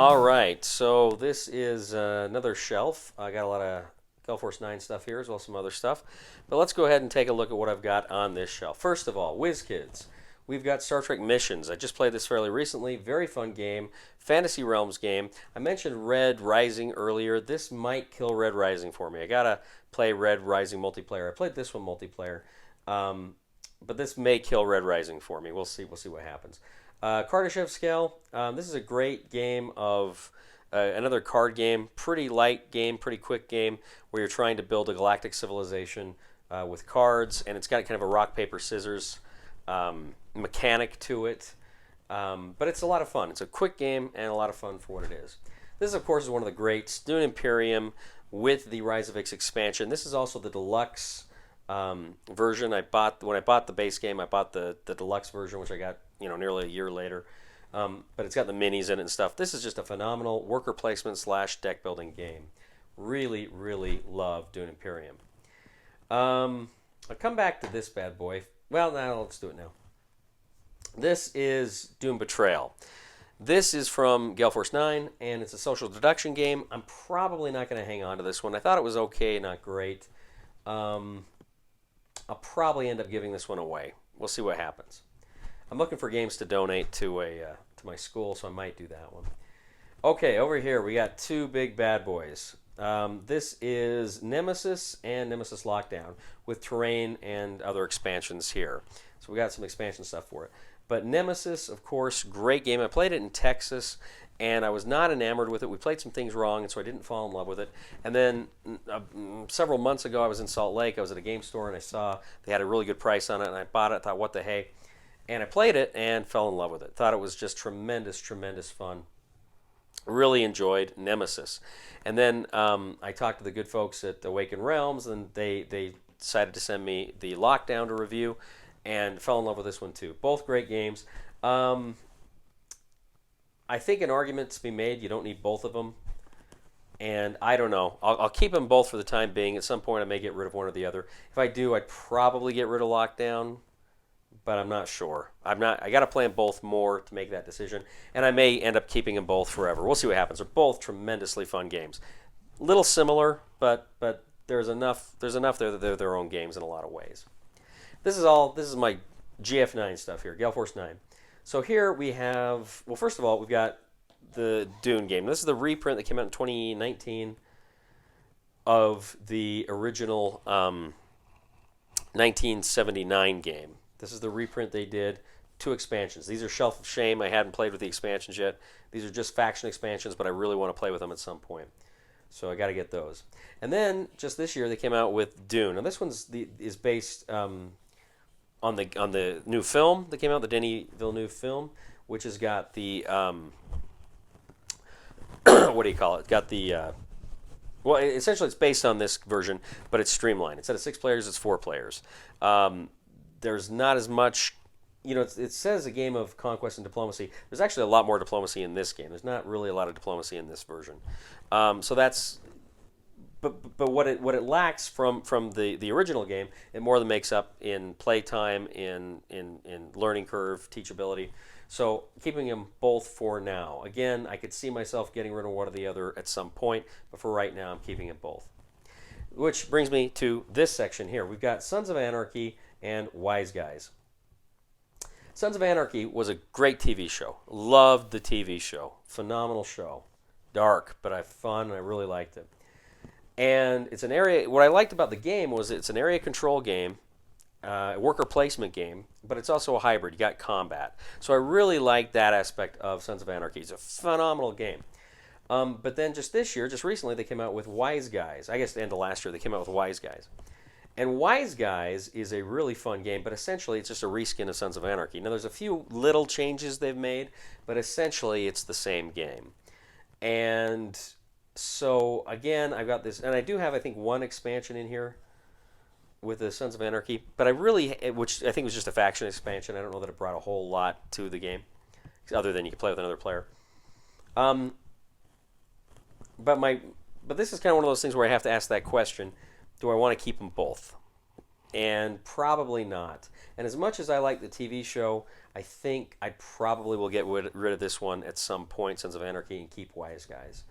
All right, so this is another shelf. I got a lot of Gale Force 9 stuff here as well as some other stuff. But let's go ahead and take a look at what I've got on this shelf. First of all, WizKids. We've got Star Trek Missions. I just played this fairly recently. Very fun game. Fantasy Realms game. I mentioned Red Rising earlier. This might kill Red Rising for me. I got to play Red Rising multiplayer. I played this one multiplayer. But this may kill Red Rising for me. We'll see. We'll see what happens. Kardashev Scale. This is a great game of another card game. Pretty light game, pretty quick game where you're trying to build a galactic civilization with cards, and it's got kind of a rock paper scissors mechanic to it. But it's a lot of fun. It's a quick game and a lot of fun for what it is. This, of course, is one of the greats. Dune Imperium with the Rise of X expansion. This is also the deluxe version. When I bought the base game, I bought the deluxe version, which I got nearly a year later. But it's got the minis in it and stuff. This is just a phenomenal worker placement / deck building game. Really, really love Dune Imperium. I'll come back to this bad boy. Well, now let's do it now. This is Dune Betrayal. This is from Gale Force 9, and it's a social deduction game. I'm probably not going to hang on to this one. I thought it was okay, not great. I'll probably end up giving this one away. We'll see what happens. I'm looking for games to donate to my school, so I might do that one. Okay, over here we got two big bad boys. This is Nemesis and Nemesis Lockdown with terrain and other expansions here. So we got some expansion stuff for it. But Nemesis, of course, great game. I played it in Texas, and I was not enamored with it. We played some things wrong, and so I didn't fall in love with it. And then several months ago, I was in Salt Lake. I was at a game store, and I saw they had a really good price on it, and I bought it. I thought, what the hey? And I played it and fell in love with it. Thought it was just tremendous, tremendous fun. Really enjoyed Nemesis. And then I talked to the good folks at Awaken Realms, and they decided to send me the Lockdown to review, and fell in love with this one too. Both great games. I think an argument to be made, you don't need both of them. And I don't know. I'll keep them both for the time being. At some point, I may get rid of one or the other. If I do, I'd probably get rid of Lockdown, but I'm not sure. I got to play them both more to make that decision, and I may end up keeping them both forever. We'll see what happens. They're both tremendously fun games. Little similar, but there's enough there that they're their own games in a lot of ways. This is my GF9 stuff here, Gale Force 9. So here we have, well, first of all, we've got the Dune game. This is the reprint that came out in 2019 of the original 1979 game. This is the reprint they did. 2 expansions. These are Shelf of Shame. I hadn't played with the expansions yet. These are just faction expansions, but I really want to play with them at some point. So I got to get those. And then just this year they came out with Dune. Now this one's is based on the new film that came out, the Denis Villeneuve film, which has got the what do you call it? Got the well, essentially it's based on this version, but it's streamlined. Instead of 6 players, it's 4 players. There's not as much, it says a game of conquest and diplomacy. There's actually a lot more diplomacy in this game. There's not really a lot of diplomacy in this version. So that's, but what it lacks from the original game, it more than makes up in playtime, in learning curve, teachability. So keeping them both for now. Again, I could see myself getting rid of one or the other at some point, but for right now, I'm keeping them both. Which brings me to this section here. We've got Sons of Anarchy and Wise Guys. Sons of Anarchy was a great TV show. Loved the TV show. Phenomenal show. Dark, but fun, and I really liked it. And it's an area, what I liked about the game was it's an area control game, a worker placement game, but it's also a hybrid. You got combat. So I really liked that aspect of Sons of Anarchy. It's a phenomenal game. But then just this year, just recently, they came out with Wise Guys. I guess the end of last year, they came out with Wise Guys. And Wise Guys is a really fun game, but essentially it's just a reskin of Sons of Anarchy. Now, there's a few little changes they've made, but essentially it's the same game. And so, again, I've got this, and I do have, I think, one expansion in here with the Sons of Anarchy, but which I think was just a faction expansion. I don't know that it brought a whole lot to the game, other than you can play with another player. But this is kind of one of those things where I have to ask that question. Do I want to keep them both? And probably not. And as much as I like the TV show, I think I probably will get rid of this one at some point, Sons of Anarchy, and keep Wise Guys.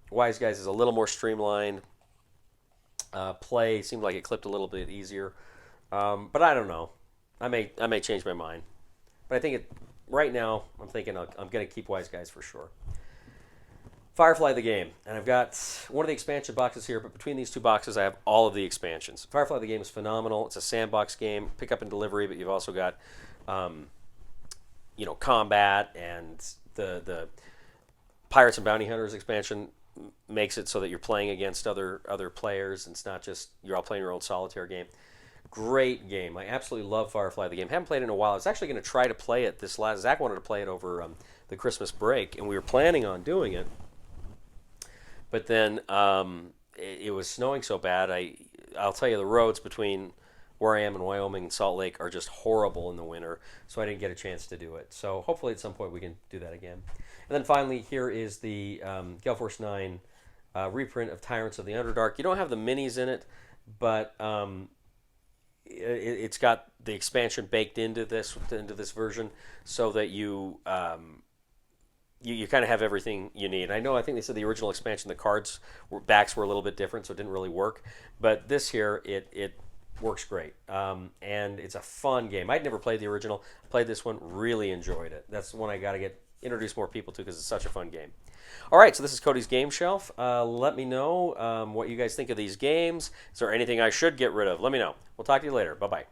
Wise Guys is a little more streamlined. Play seemed like it clipped a little bit easier, but I don't know. I may change my mind, but I think right now I'm thinking I'm going to keep Wise Guys for sure. Firefly the game, and I've got one of the expansion boxes here, but between these two boxes I have all of the expansions. Firefly the game is phenomenal. It's a sandbox game, pick up and delivery, but you've also got combat, and the Pirates and Bounty Hunters expansion makes it so that you're playing against other players, and it's not just you're all playing your own solitaire game. Great game. I absolutely love Firefly the game. Haven't played it in a while. I was actually going to try to play it this last. Zach wanted to play it over the Christmas break, and we were planning on doing it. But then it was snowing so bad. I'll tell you, the roads between where I am in Wyoming and Salt Lake are just horrible in the winter, so I didn't get a chance to do it. So hopefully at some point we can do that again. And then finally, here is the Gale Force 9 reprint of Tyrants of the Underdark. You don't have the minis in it, but it's got the expansion baked into this version, so that you kind of have everything you need. I think they said the original expansion, the cards backs were a little bit different, so it didn't really work. But this here, it works great, and it's a fun game. I'd never played the original. Played this one, really enjoyed it. That's one I got to introduce more people to because it's such a fun game. All right, so this is Cody's Game Shelf. Let me know what you guys think of these games. Is there anything I should get rid of? Let me know. We'll talk to you later. Bye-bye.